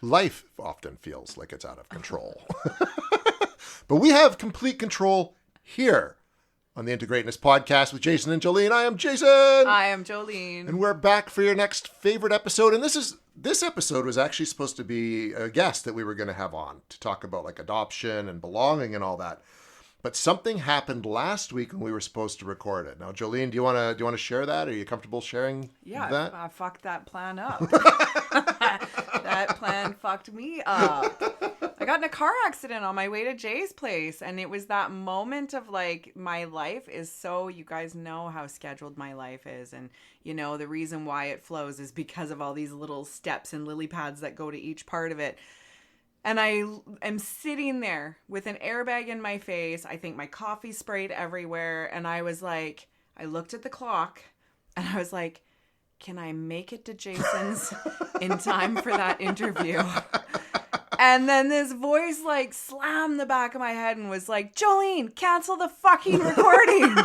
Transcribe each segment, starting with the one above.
life often feels like it's out of control. But we have complete control here on the Into Greatness podcast with Jason and Jolene. I am Jason. I am Jolene. And we're back for your next favorite episode. And this episode was actually supposed to be a guest that we were going to have on to talk about like adoption and belonging and all that. But something happened last week when we were supposed to record it. Now, Jolene, do you want to share that? Are you comfortable sharing that? I fucked that plan up. That plan fucked me up. I got in a car accident on my way to Jay's place, and it was that moment of like, my life is so, you guys know how scheduled my life is, and you know the reason why it flows is because of all these little steps and lily pads that go to each part of it. And I am sitting there with an airbag in my face. I think my coffee sprayed everywhere. And I was like, I looked at the clock and I was like, can I make it to Jason's in time for that interview? And then this voice like slammed the back of my head and was like, Jolene, cancel the fucking recording.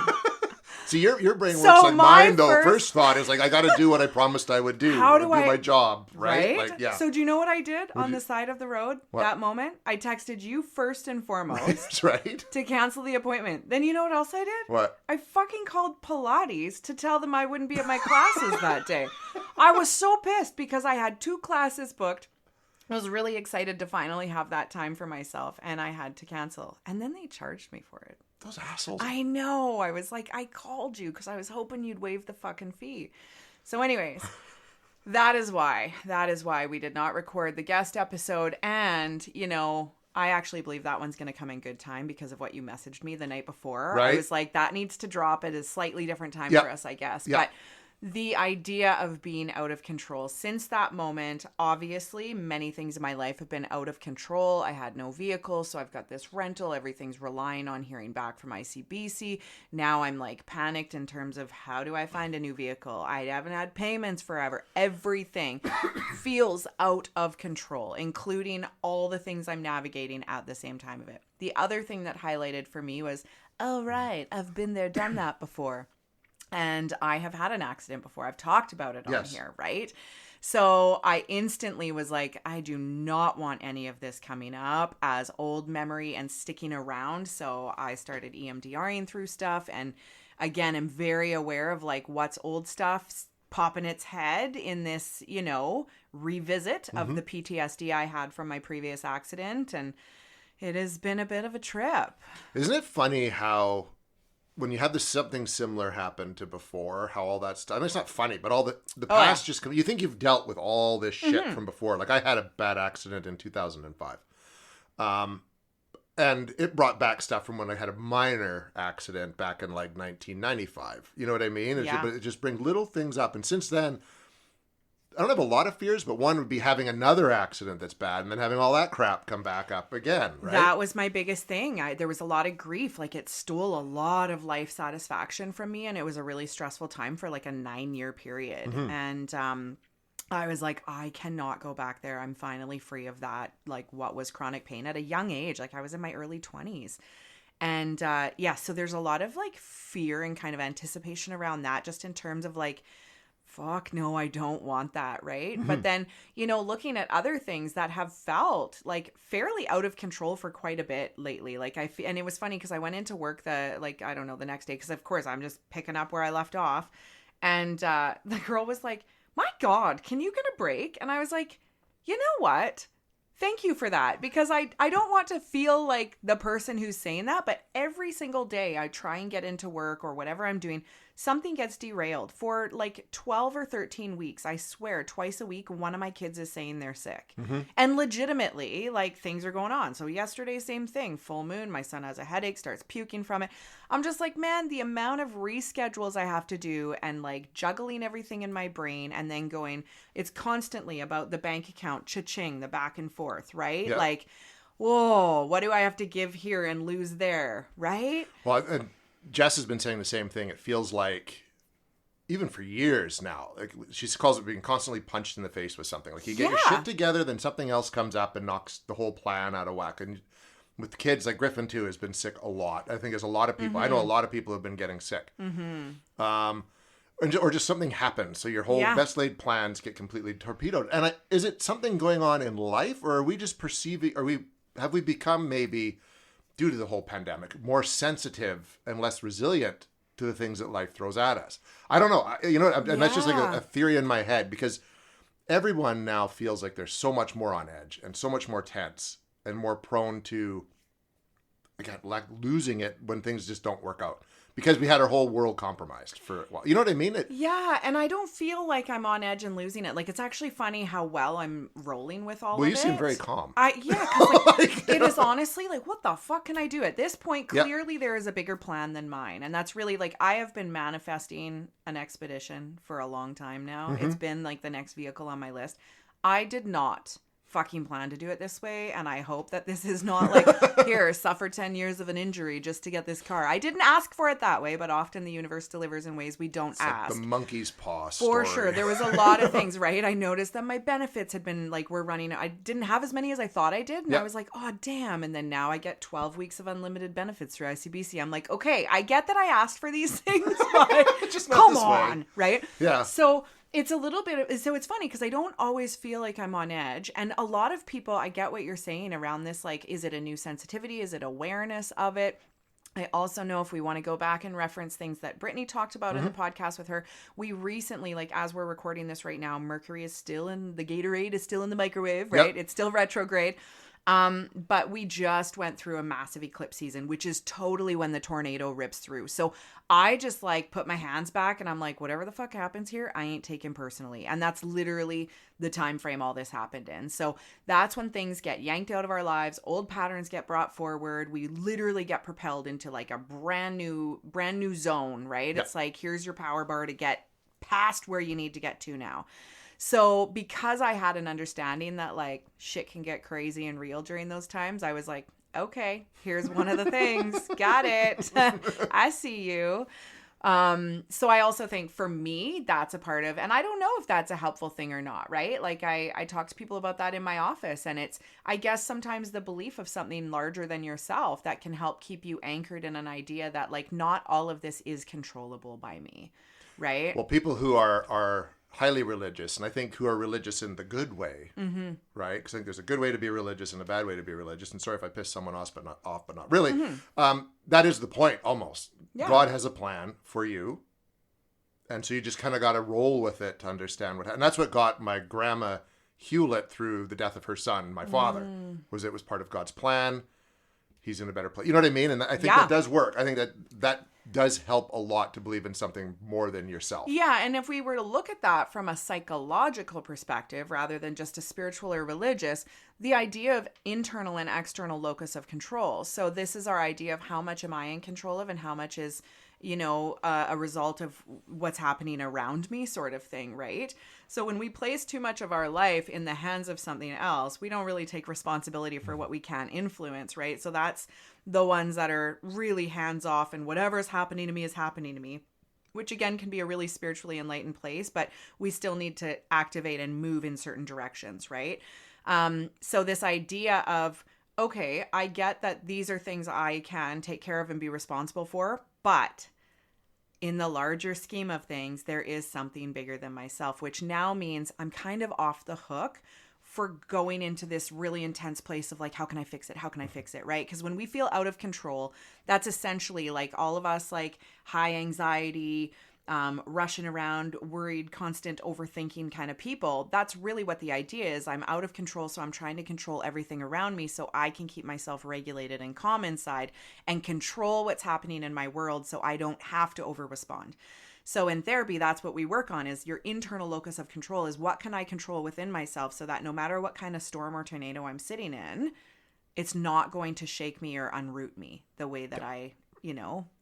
See, your brain works like mine, though. First thought is like, I got to do what I promised I would do. How do my job, right? Right? Like, yeah. So do you know what I did on the side of the road that moment? I texted you first and foremost. That's right. To cancel the appointment. Then you know what else I did? What? I fucking called Pilates to tell them I wouldn't be at my classes that day. I was so pissed because I had 2 classes booked. I was really excited to finally have that time for myself, and I had to cancel. And then they charged me for it. Those assholes. I know. I was like, I called you because I was hoping you'd waive the fucking fee. So anyways, that is why we did not record the guest episode. And, you know, I actually believe that one's going to come in good time because of what you messaged me the night before. Right. I was like, that needs to drop at a slightly different time for us, I guess. Yep. But the idea of being out of control, since that moment, obviously many things in my life have been out of control. I had no vehicle, so I've got this rental. Everything's relying on hearing back from ICBC. Now I'm like panicked in terms of how do I find a new vehicle? I haven't had payments forever. Everything feels out of control, including all the things I'm navigating at the same time of it. The other thing that highlighted for me was, oh, right, I've been there, done that before. And I have had an accident before. I've talked about it on here, right? So I instantly was like, I do not want any of this coming up as old memory and sticking around. So I started EMDRing through stuff. And again, I'm very aware of like what's old stuff popping its head in this, you know, revisit of the PTSD I had from my previous accident. And it has been a bit of a trip. Isn't it funny how when you have something similar happen to before, how all that stuff, I mean, it's not funny, but all the past just you think you've dealt with all this shit from before. Like I had a bad accident in 2005. And it brought back stuff from when I had a minor accident back in like 1995. You know what I mean? But it just brings little things up. And since then, I don't have a lot of fears, but one would be having another accident that's bad and then having all that crap come back up again, right? That was my biggest thing. There was a lot of grief. Like it stole a lot of life satisfaction from me. And it was a really stressful time for like a 9-year period. And I was like, I cannot go back there. I'm finally free of that, like what was chronic pain at a young age. Like I was in my early 20s. And so there's a lot of like fear and kind of anticipation around that, just in terms of like, fuck no, I don't want that, right? But then, you know, looking at other things that have felt like fairly out of control for quite a bit lately. Like and it was funny because I went into work the next day, because of course I'm just picking up where I left off. And the girl was like, my God, can you get a break? And I was like, you know what? Thank you for that, because I don't want to feel like the person who's saying that, but every single day I try and get into work or whatever I'm doing, something gets derailed for like 12 or 13 weeks. I swear, twice a week, one of my kids is saying they're sick. And legitimately, like, things are going on. So yesterday, same thing, full moon, my son has a headache, starts puking from it. I'm just like, man, the amount of reschedules I have to do and like juggling everything in my brain and then going, it's constantly about the bank account, cha-ching, the back and forth, right? Yep. Like, whoa, what do I have to give here and lose there, right? Well, and Jess has been saying the same thing. It feels like, even for years now, like she calls it being constantly punched in the face with something. Like you get your shit together, then something else comes up and knocks the whole plan out of whack. And with kids, like Griffin too, has been sick a lot. I think there's a lot of people. I know a lot of people have been getting sick. And or just something happens. So your whole best laid plans get completely torpedoed. And is it something going on in life, or are we just perceiving, have we become maybe, due to the whole pandemic, more sensitive and less resilient to the things that life throws at us? I don't know. And that's just like a theory in my head, because everyone now feels like they're so much more on edge and so much more tense and more prone to, again, like losing it when things just don't work out. Because we had our whole world compromised for a while. You know what I mean? Yeah, and I don't feel like I'm on edge and losing it. Like, it's actually funny how well I'm rolling with all of it. Well, you seem very calm. Because it is honestly like, what the fuck can I do? At this point, clearly there is a bigger plan than mine. And that's really like, I have been manifesting an expedition for a long time now. Mm-hmm. It's been like the next vehicle on my list. I did not fucking plan to do it this way, and I hope that this is not like, here, suffer 10 years of an injury just to get this car. I didn't ask for it that way, but often the universe delivers in ways we don't ask. Like the monkey's paw story. For sure. There was a lot of things, right? I noticed that my benefits had been like, were running. I didn't have as many as I thought I did, and I was like, oh, damn. And then now I get 12 weeks of unlimited benefits through ICBC. I'm like, okay, I get that I asked for these things, but just not come this on, way. Right? Yeah. So it's a little bit, so it's funny because I don't always feel like I'm on edge. And a lot of people, I get what you're saying around this, like, is it a new sensitivity? Is it awareness of it? I also know, if we want to go back and reference things that Brittany talked about in the podcast with her, we recently, like, as we're recording this right now, Mercury is still in, the Gatorade is still in the microwave, right? Yep. It's still retrograde. But we just went through a massive eclipse season, which is totally when the tornado rips through. So I just like put my hands back and I'm like, whatever the fuck happens here, I ain't taking personally. And that's literally the time frame all this happened in. So that's when things get yanked out of our lives. Old patterns get brought forward. We literally get propelled into like a brand new zone, right? Yep. It's like, here's your power bar to get past where you need to get to now. So because I had an understanding that like shit can get crazy and real during those times, I was like, okay, here's one of the things. Got it. I see you. So I also think for me, that's a part of, and I don't know if that's a helpful thing or not, right? Like I talk to people about that in my office, and it's, I guess sometimes the belief of something larger than yourself that can help keep you anchored in an idea that like not all of this is controllable by me, right? Well, people who are highly religious, and I think who are religious in the good way, right? Because I think there's a good way to be religious and a bad way to be religious. And sorry if I piss someone off, but not really. That is the point, almost. Yeah. God has a plan for you, and so you just kind of got to roll with it to understand what. And that's what got my grandma Hewlett through the death of her son, my father. It was part of God's plan. He's in a better place. You know what I mean? And I think that does work. I think that does help a lot to believe in something more than yourself. Yeah, and if we were to look at that from a psychological perspective rather than just a spiritual or religious, the idea of internal and external locus of control. So this is our idea of how much am I in control of and how much is, a result of what's happening around me sort of thing, right? So when we place too much of our life in the hands of something else, we don't really take responsibility for what we can influence, right? So that's the ones that are really hands off and whatever is happening to me is happening to me, which again can be a really spiritually enlightened place, but we still need to activate and move in certain directions, right? So this idea of, okay, I get that these are things I can take care of and be responsible for, but in the larger scheme of things, there is something bigger than myself, which now means I'm kind of off the hook for going into this really intense place of like, how can I fix it? How can I fix it? Right? Because when we feel out of control, that's essentially like all of us, like high anxiety, rushing around, worried, constant overthinking kind of people. That's really what the idea is. I'm out of control, so I'm trying to control everything around me so I can keep myself regulated and calm inside and control what's happening in my world so I don't have to over-respond. So in therapy, that's what we work on, is your internal locus of control is what can I control within myself so that no matter what kind of storm or tornado I'm sitting in, it's not going to shake me or unroot me the way that I,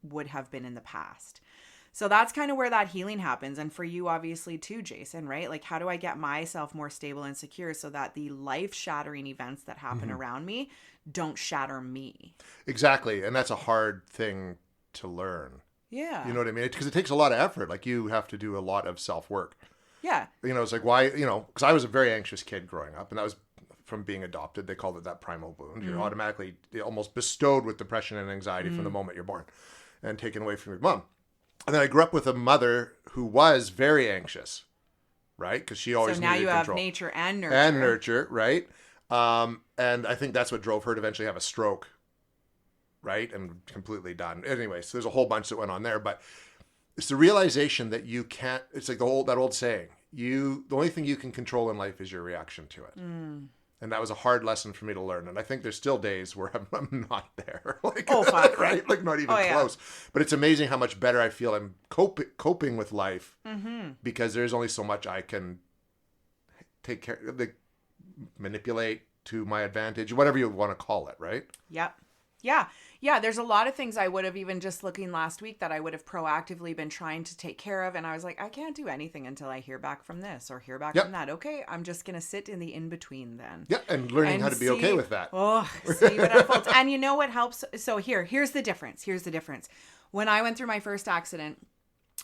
would have been in the past. So that's kind of where that healing happens. And for you, obviously, too, Jason, right? Like, how do I get myself more stable and secure so that the life-shattering events that happen around me don't shatter me? Exactly. And that's a hard thing to learn. Yeah. You know what I mean? Because it takes a lot of effort. Like, you have to do a lot of self-work. Yeah. It's like, why, because I was a very anxious kid growing up, and that was from being adopted. They called it that primal wound. You're automatically almost bestowed with depression and anxiety from the moment you're born and taken away from your mom. And then I grew up with a mother who was very anxious, right? Because she always So now needed you have control. nature and nurture. And nurture, right? And I think that's what drove her to eventually have a stroke, right? And completely done. Anyway, so there's a whole bunch that went on there, but it's the realization that you can't. It's like that old saying: the only thing you can control in life is your reaction to it. And that was a hard lesson for me to learn. And I think there's still days where I'm not there, like, fuck. right? Like not even close. But it's amazing how much better I feel I'm coping with life because there's only so much I can take care, like, manipulate to my advantage, whatever you want to call it, right? Yep. Yeah, there's a lot of things I would have, even just looking last week, that I would have proactively been trying to take care of. And I was like, I can't do anything until I hear back from this or hear back from that. Okay, I'm just going to sit in the in-between then. Yeah, and learning how to be okay with that. See what unfolds. And you know what helps? So here's the difference. When I went through my first accident,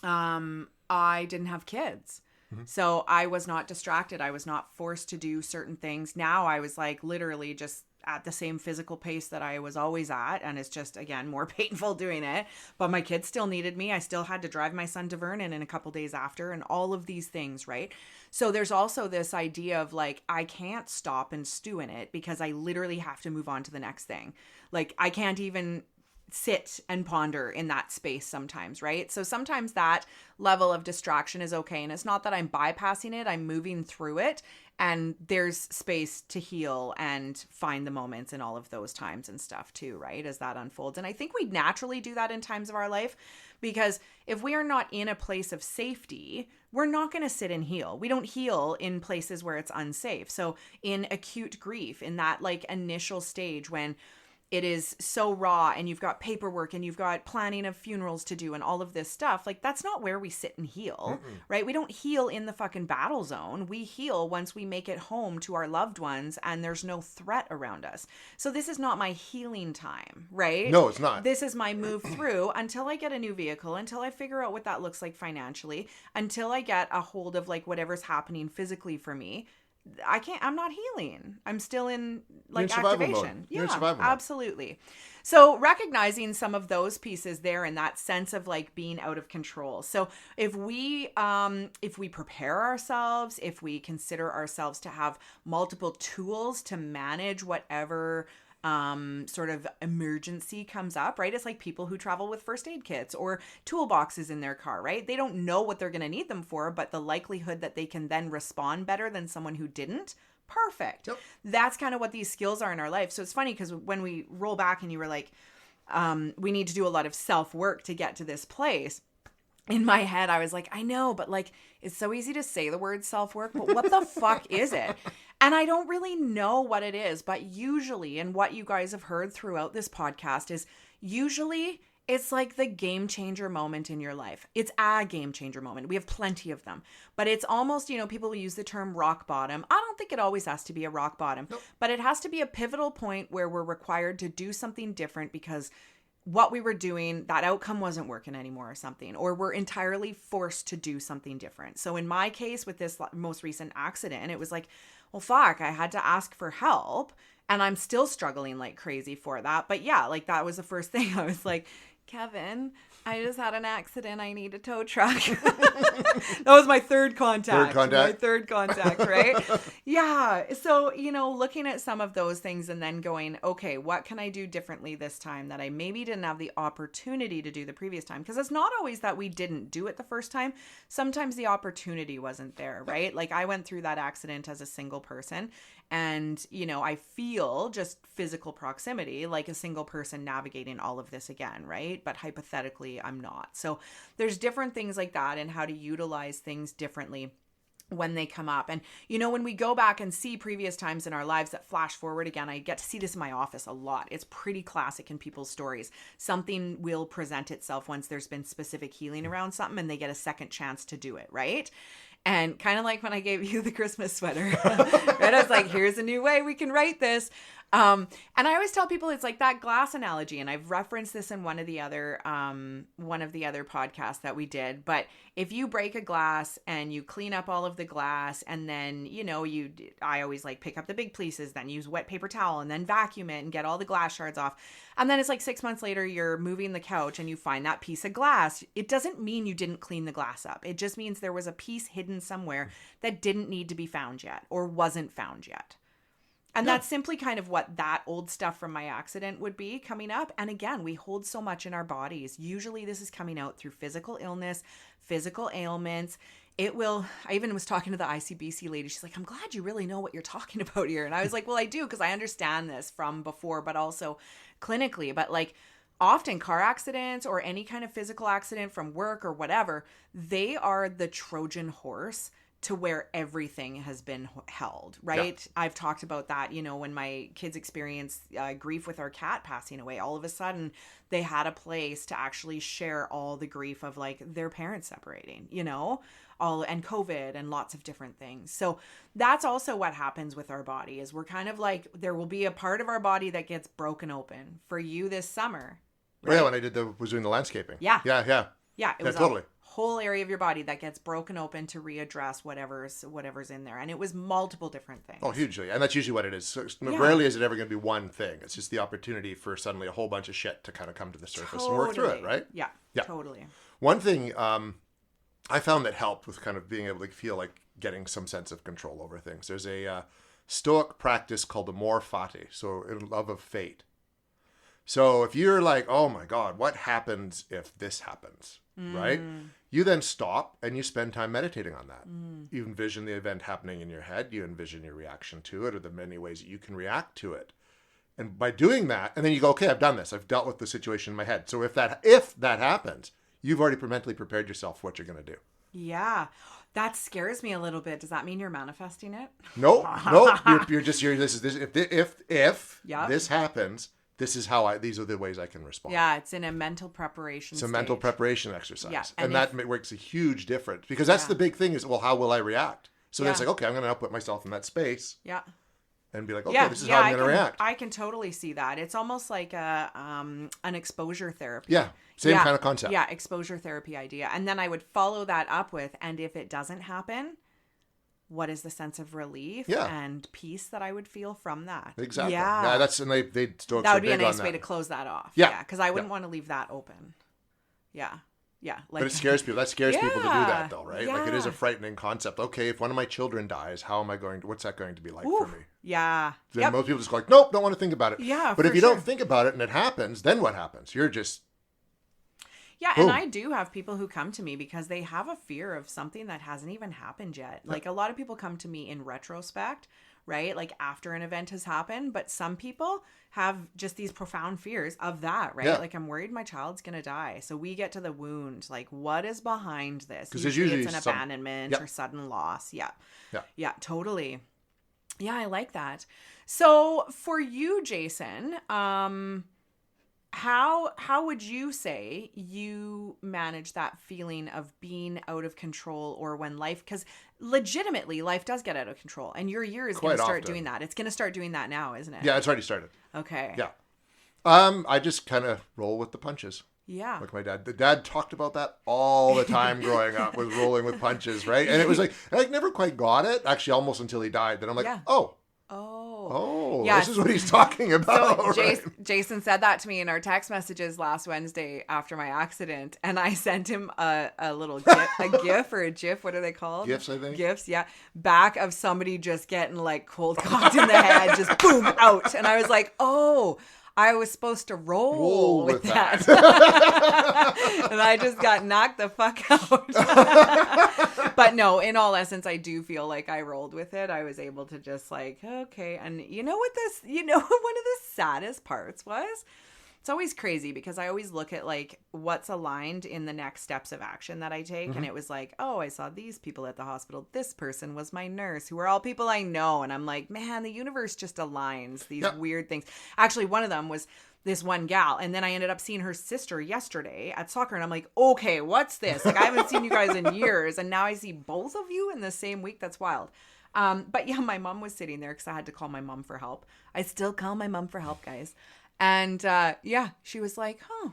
I didn't have kids. So I was not distracted. I was not forced to do certain things. Now I was like literally just at the same physical pace that I was always at. And it's just, again, more painful doing it. But my kids still needed me. I still had to drive my son to Vernon in a couple days after, and all of these things, right? So there's also this idea of like, I can't stop and stew in it because I literally have to move on to the next thing. Like I can't even sit and ponder in that space sometimes, right? So sometimes that level of distraction is okay. And it's not that I'm bypassing it, I'm moving through it. And there's space to heal and find the moments in all of those times and stuff too, right? As that unfolds. And I think we naturally do that in times of our life, because if we are not in a place of safety, we're not going to sit and heal. We don't heal in places where it's unsafe. So in acute grief, in that like initial stage when it is so raw and you've got paperwork and you've got planning of funerals to do and all of this stuff, like that's not where we sit and heal, right? We don't heal in the fucking battle zone. We heal once we make it home to our loved ones and there's no threat around us. So this is not my healing time, right? No, it's not. This is my move through until I get a new vehicle, until I figure out what that looks like financially, until I get a hold of like whatever's happening physically for me. I'm not healing. I'm still in like activation. You're in survival mode. Absolutely. So recognizing some of those pieces there and that sense of like being out of control. So if we prepare ourselves, if we consider ourselves to have multiple tools to manage whatever sort of emergency comes up, right? It's like people who travel with first aid kits or toolboxes in their car, right? They don't know what they're going to need them for, but the likelihood that they can then respond better than someone who didn't, perfect. Yep. That's kind of what these skills are in our life. So it's funny because when we roll back and you were like, we need to do a lot of self-work to get to this place. In my head, I was like, I know, but like, it's so easy to say the word self-work, but what the fuck is it? And I don't really know what it is, but usually, and what you guys have heard throughout this podcast is usually it's like the game changer moment in your life. It's a game changer moment. We have plenty of them, but it's almost, people use the term rock bottom. I don't think it always has to be a rock bottom, but it has to be a pivotal point where we're required to do something different because what we were doing, that outcome wasn't working anymore or something, or we're entirely forced to do something different. So in my case with this most recent accident, it was like, well, fuck, I had to ask for help and I'm still struggling like crazy for that. But yeah, like that was the first thing. I was like, Kevin, I just had an accident. I need a tow truck. That was my third contact. My third contact, right? Yeah. So, looking at some of those things and then going, okay, what can I do differently this time that I maybe didn't have the opportunity to do the previous time? Because it's not always that we didn't do it the first time. Sometimes the opportunity wasn't there, right? Like I went through that accident as a single person. And, I feel just physical proximity like a single person navigating all of this again, right? But hypothetically, I'm not. So there's different things like that and how to utilize things differently when they come up. And, when we go back and see previous times in our lives that flash forward again, I get to see this in my office a lot. It's pretty classic in people's stories. Something will present itself once there's been specific healing around something and they get a second chance to do it, right? And kind of like when I gave you the Christmas sweater, right? I was like, here's a new way we can write this. And I always tell people it's like that glass analogy, and I've referenced this in one of the other podcasts that we did. But if you break a glass and you clean up all of the glass, and then I always like pick up the big pieces, then use wet paper towel, and then vacuum it and get all the glass shards off. And then it's like 6 months later, you're moving the couch and you find that piece of glass. It doesn't mean you didn't clean the glass up. It just means there was a piece hidden somewhere that didn't need to be found yet or wasn't found yet. And that's simply kind of what that old stuff from my accident would be coming up. And again, we hold so much in our bodies. Usually this is coming out through physical illness, physical ailments. I even was talking to the ICBC lady. She's like, I'm glad you really know what you're talking about here. And I was like, well, I do, because I understand this from before, but also clinically. But like often car accidents or any kind of physical accident from work or whatever, they are the Trojan horse to where everything has been held, right? Yeah. I've talked about that, when my kids experienced grief with our cat passing away, all of a sudden they had a place to actually share all the grief of like their parents separating, and COVID and lots of different things. So that's also what happens with our body is we're kind of like, there will be a part of our body that gets broken open. For you this summer. Right? Yeah, when I was doing the landscaping. Yeah. Yeah. Yeah, it was totally. Whole area of your body that gets broken open to readdress whatever's in there. And it was multiple different things. Oh, hugely. And that's usually what it is. So rarely is it ever going to be one thing. It's just the opportunity for suddenly a whole bunch of shit to kind of come to the surface and work through it, right? Yeah, totally. One thing I found that helped with kind of being able to feel like getting some sense of control over things. There's a Stoic practice called amor fati, so love of fate. So if you're like, oh my God, what happens if this happens, right? You then stop and you spend time meditating on that. You envision the event happening in your head. You envision your reaction to it or the many ways that you can react to it. And by doing that, and then you go, okay, I've done this. I've dealt with the situation in my head. So if that happens, you've already mentally prepared yourself for what you're going to do. Yeah. That scares me a little bit. Does that mean you're manifesting it? No. If this happens, this is these are the ways I can respond. Yeah, it's in a mental preparation It's a mental preparation exercise. Yeah, and that makes a huge difference. Because that's the big thing is, well, how will I react? So then it's like, okay, I'm going to put myself in that space. Yeah. And be like, okay, this is how I'm going to react. I can totally see that. It's almost like an exposure therapy. Yeah, same kind of concept. Yeah, exposure therapy idea. And then I would follow that up with, and if it doesn't happen, what is the sense of relief and peace that I would feel from that? Exactly. Yeah, that's, and they Stoics that would be a nice way to close that off. Yeah. Because I wouldn't want to leave that open. Yeah. Yeah. But it scares people. That scares people to do that though, right? Yeah. Like it is a frightening concept. Okay, if one of my children dies, what's that going to be like for me? Yeah. Then most people just go like, nope, don't want to think about it. Yeah. But if you don't think about it and it happens, then what happens? You're just... Yeah, boom. And I do have people who come to me because they have a fear of something that hasn't even happened yet. Like a lot of people come to me in retrospect, right? Like after an event has happened, but some people have just these profound fears of that, right? Like I'm worried my child's going to die. So we get to the wound, like what is behind this? Because usually it's an abandonment or sudden loss. Yeah. Yeah, totally. Yeah, I like that. So for you, Jason, how would you say you manage that feeling of being out of control or when life, because legitimately life does get out of control and your year is going to start doing that. It's going to start doing that now, isn't it? Yeah, it's already started. Okay. Yeah. I just kind of roll with the punches. Yeah. Like my dad. The dad talked about that all the time growing up, was rolling with punches, right? And it was like, I never quite got it, actually almost until he died. Then I'm like, yeah, this is what he's talking about. So Jason said that to me in our text messages last Wednesday after my accident, and I sent him a little GIF or a GIF. What are they called? GIFs, I think. GIFs, yeah. Back of somebody just getting like cold cocked in the head, just boom, out. And I was like, oh, I was supposed to roll with that. And I just got knocked the fuck out. But no, in all essence, I do feel like I rolled with it. I was able to just like, okay. And one of the saddest parts was, it's always crazy because I always look at like what's aligned in the next steps of action that I take. Mm-hmm. And it was like, oh, I saw these people at the hospital. This person was my nurse, who are all people I know. And I'm like, man, the universe just aligns these weird things. Actually, one of them was this one gal. And then I ended up seeing her sister yesterday at soccer. And I'm like, okay, what's this? Like, I haven't seen you guys in years. And now I see both of you in the same week. That's wild. But yeah, my mom was sitting there because I had to call my mom for help. I still call my mom for help, guys. And yeah, she was like, "Huh,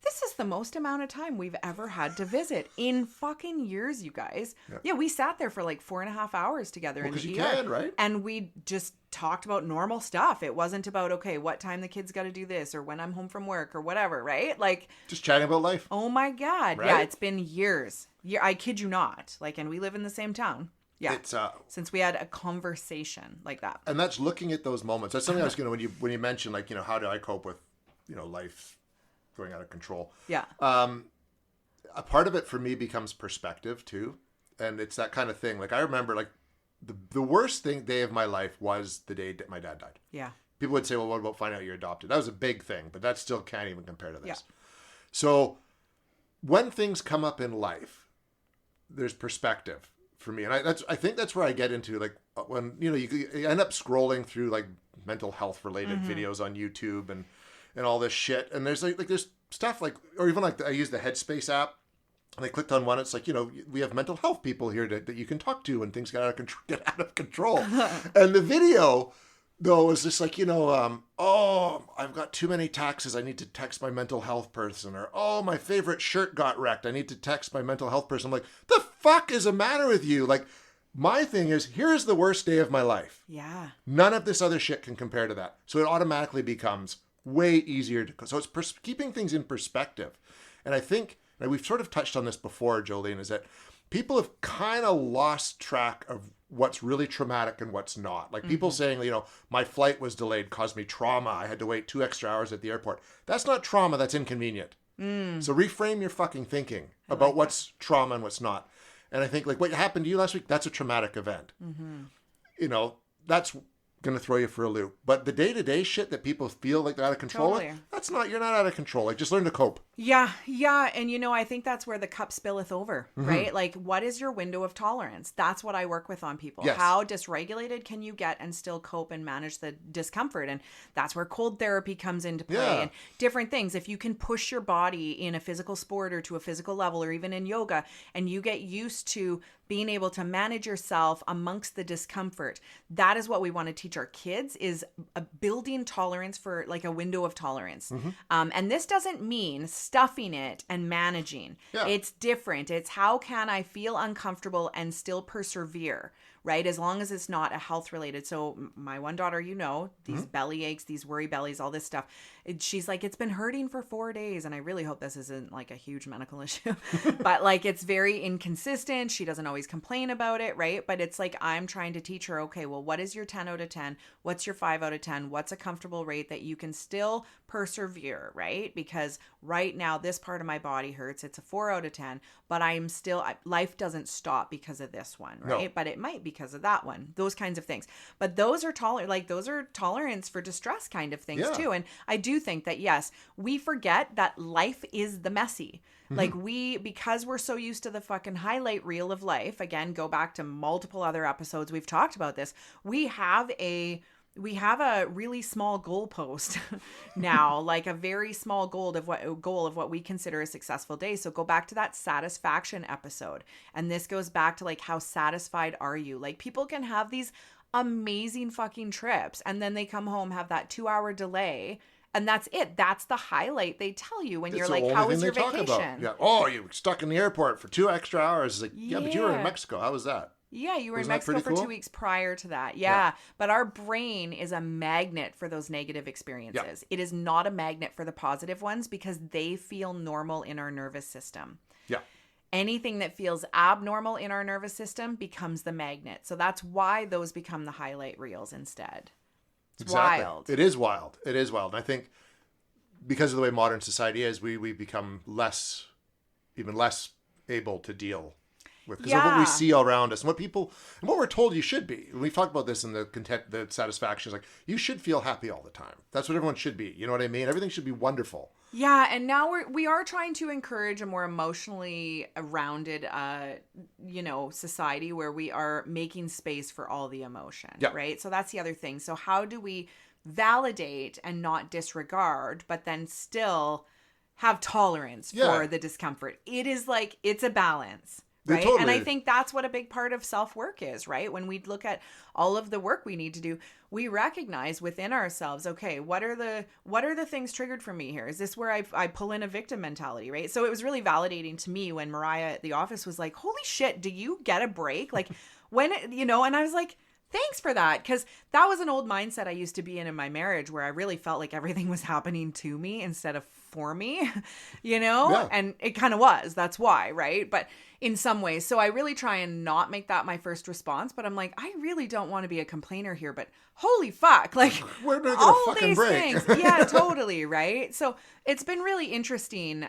this is the most amount of time we've ever had to visit in fucking years, you guys." Yeah, we sat there for like 4.5 hours together in the Because you ER, can, right? and we just talked about normal stuff. It wasn't about, okay, what time the kids got to do this or when I'm home from work or whatever, right? Like, just chatting about life. oh my God. Right? Yeah, it's been years. Yeah, I kid you not. Like, and we live in the same town. Yeah, It's since we had a conversation like that. and that's looking at those moments. That's something I was going to when you mentioned, like, how do I cope with life going out of control. Yeah. A part of it for me becomes perspective too. And it's that kind of thing. Like I remember like the worst day of my life was the day that my dad died. Yeah. People would say, well, what about finding out you're adopted? That was a big thing, but that still can't even compare to this. Yeah. So when things come up in life, there's perspective for me. And I think that's where I get into like when, you end up scrolling through like mental health related videos on YouTube and all this shit. And there's like there's stuff like, or even like I use the Headspace app and I clicked on one. It's like, we have mental health people here that you can talk to when things get out of control. And the video though was just like, oh, I've got too many taxes. I need to text my mental health person. Or, oh, my favorite shirt got wrecked. I need to text my mental health person. I'm like, the fuck is the matter with you? Like, my thing is, here's the worst day of my life. Yeah. None of this other shit can compare to that. So it automatically becomes way easier to. So it's keeping things in perspective. And I think, and we've sort of touched on this before, Jolene, is that people have kind of lost track of what's really traumatic and what's not. Like people saying, my flight was delayed, caused me trauma. I had to wait 2 extra hours at the airport. That's not trauma. That's inconvenient. So reframe your fucking thinking about what's trauma and what's not. And I think like what happened to you last week, that's a traumatic event. That's going to throw you for a loop. But the day-to-day shit that people feel like they're out of control with, that's not, you're not out of control. Like just learn to cope. Yeah. And I think that's where the cup spilleth over, right? Like what is your window of tolerance? That's what I work with on people. Yes. How dysregulated can you get and still cope and manage the discomfort? And that's where cold therapy comes into play and different things. If you can push your body in a physical sport or to a physical level or even in yoga and you get used to being able to manage yourself amongst the discomfort, that is what we want to teach our kids, is a building tolerance for like a window of tolerance. And this doesn't mean stuffing it and managing. It's different. It's how can I feel uncomfortable and still persevere, right? As long as it's not a health related. So my one daughter, these belly aches, these worry bellies, all this stuff. She's like, it's been hurting for 4 days. And I really hope this isn't like a huge medical issue, but like, it's very inconsistent. She doesn't always complain about it. Right. But it's like, I'm trying to teach her, okay, well, what is your 10 out of 10? What's your 5 out of 10? What's a comfortable rate that you can still persevere, right? Because right now, this part of my body hurts. It's a 4 out of 10, but I'm still, life doesn't stop because of this one, right? No. But it might because of that one, those kinds of things. But those are those are tolerance for distress kind of things too. And I do think that, yes, we forget that life is the messy. Like because we're so used to the fucking highlight reel of life, again, go back to multiple other episodes, we've talked about this. We have a really small goalpost now, like a very small goal of what we consider a successful day. So go back to that satisfaction episode. And this goes back to like, how satisfied are you? Like people can have these amazing fucking trips and then they come home, have that 2-hour delay. And that's it. That's the highlight they tell you when you're like, how was your vacation? Yeah. Oh, you were stuck in the airport for 2 extra hours. It's like, yeah, but you were in Mexico. How was that? Yeah, you were in Mexico for 2 weeks prior to that. Yeah. But our brain is a magnet for those negative experiences. It is not a magnet for the positive ones because they feel normal in our nervous system. Yeah. Anything that feels abnormal in our nervous system becomes the magnet. So that's why those become the highlight reels instead. It's wild. It is wild. It is wild. And I think because of the way modern society is, we become even less able to deal with, because of what we see all around us and what we're told you should be. And we've talked about this in the satisfaction. It's like, you should feel happy all the time. That's what everyone should be. You know what I mean? Everything should be wonderful. Yeah, and now we are trying to encourage a more emotionally rounded, society where we are making space for all the emotion, right? So that's the other thing. So how do we validate and not disregard, but then still have tolerance for the discomfort? It is like, it's a balance. Right. Totally. And I think that's what a big part of self-work is, right? When we look at all of the work we need to do, we recognize within ourselves, okay, what are the things triggered for me here? Is this where I pull in a victim mentality, right? So it was really validating to me when Mariah at the office was like, holy shit, do you get a break? Like when, and I was like, thanks for that. Because that was an old mindset I used to be in my marriage where I really felt like everything was happening to me instead of for me, Yeah. and it kind of was. That's why, right? But in some ways. So I really try and not make that my first response, but I'm like, I really don't want to be a complainer here, but holy fuck, like We're gonna get a all fucking these break. things. Yeah, totally. Right. So it's been really interesting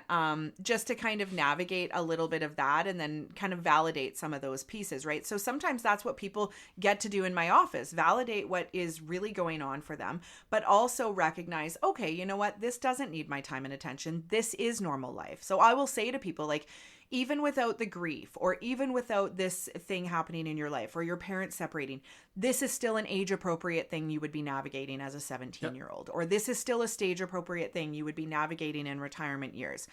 just to kind of navigate a little bit of that and then kind of validate some of those pieces. Right. So sometimes that's what people get to do in my office, validate what is really going on for them, but also recognize, okay, you know what? This doesn't need my time and attention. This is normal life. So I will say to people like, even without the grief or even without this thing happening in your life or your parents separating, this is still an age appropriate thing you would be navigating as a 17-year-old, or this is still a stage appropriate thing you would be navigating in retirement years.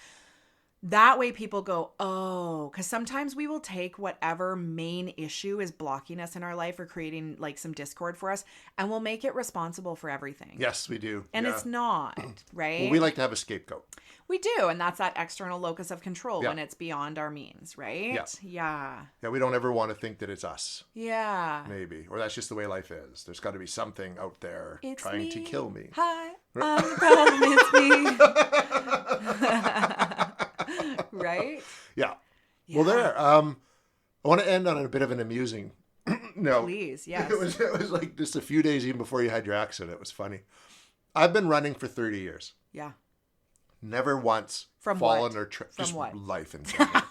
That way people go, oh, because sometimes we will take whatever main issue is blocking us in our life or creating like some discord for us, and we'll make it responsible for everything. Yes, we do. And Yeah. it's not, right? Well, we like to have a scapegoat. We do. And that's that external locus of control Yeah. when it's beyond our means, right? Yeah. Yeah. Yeah, we don't ever want to think that it's us, Yeah. maybe. Or that's just the way life is. There's got to be something out there It's trying to me. kill me. Hi, I'm the problem. It's me. Right? Yeah. Yeah. Well, there. I want to end on a bit of an amusing note. Please, yes. It was like just a few days even before you had your accident. It was funny. I've been running for 30 years. Yeah. Never once From fallen what? or From just what? life in general.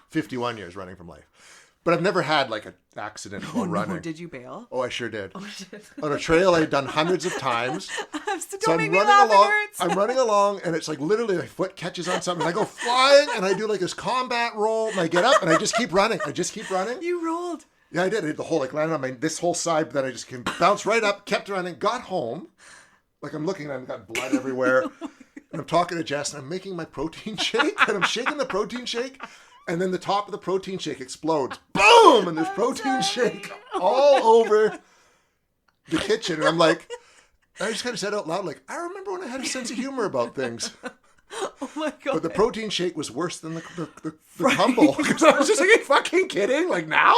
51 years running from life. But I've never had like an accident while running. No, did you bail? Oh, I sure did. Oh, shit. On a trail I'd done hundreds of times. Don't make me running laugh, along. it hurts. I'm running along, and it's like literally my foot catches on something. And I go flying, and I do like this combat roll, and I get up, and I just keep running. You rolled. Yeah, I did. I did the whole, like, landed on this whole side, but then I just came, bounced right up, kept running, got home. Like, I'm looking, and I've got blood everywhere. And I'm talking to Jess, and I'm making my protein shake, and I'm shaking the protein shake, and then the top of the protein shake explodes. Boom! And there's protein shake all over the kitchen. And I'm like, I just kind of said out loud, like, I remember when I had a sense of humor about things. Oh my God. But the protein shake was worse than the tumble. Because I was just like, are you fucking kidding? Like, now?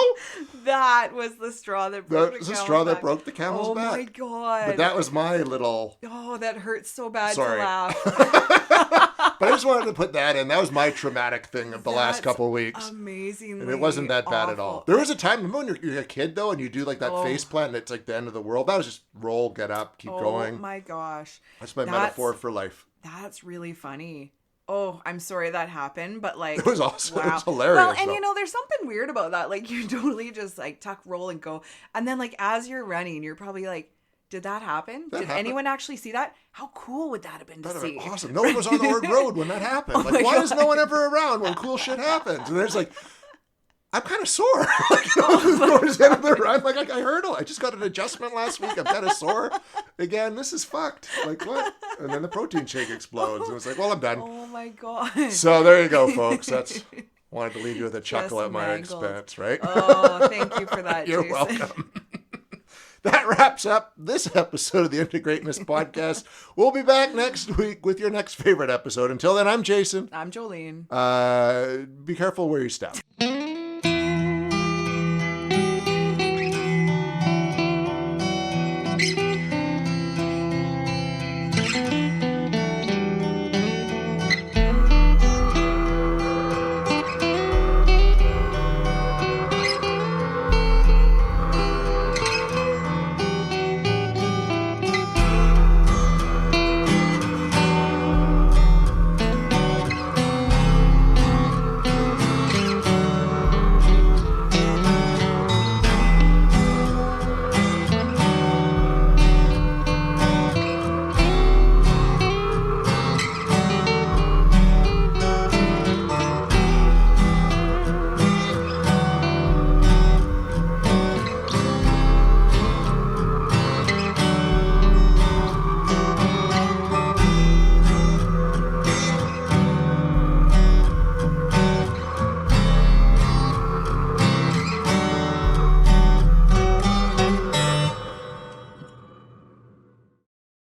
That was the straw that broke That the was the camel's straw that back. broke the camel's Oh back. my God. But that was my little... Oh, that hurts so bad Sorry. to laugh. But I just wanted to put that in. That was my traumatic thing of the last That's couple of weeks. Amazingly And it wasn't that bad at all. awful. There was a time, remember when you're a kid, though, and you do like that Oh. face plant and it's like the end of the world? That was just roll, get up, keep Oh going. my gosh. That's my metaphor for life. That's really funny. Oh, I'm sorry that happened, but like It was awesome. It wow. was hilarious. Well, and though. you know, there's something weird about that. Like you totally just like tuck, roll, and go, and then like as you're running, you're probably like, "Did that happen? Did happened. anyone actually see that? How cool would that have been to That'd have see?" been awesome. No one was on the Org Road when that happened. my Like, why is God. no one ever around when cool shit happens? And there's like, I'm kind of sore. Like, you know, towards the end of the run, like I hurdle. I just got an adjustment last week. I'm kind of sore. Again, this is fucked. Like, what? And then the protein shake explodes. And it's like, well, I'm done. Oh my god. So there you go, folks. That's wanted to leave you with a chuckle Just at my mangled. expense, right? Oh, thank you for that. You're Jason. welcome. That wraps up this episode of the Integrateness Podcast. We'll be back next week with your next favorite episode. Until then, I'm Jason. I'm Jolene. Be careful where you step.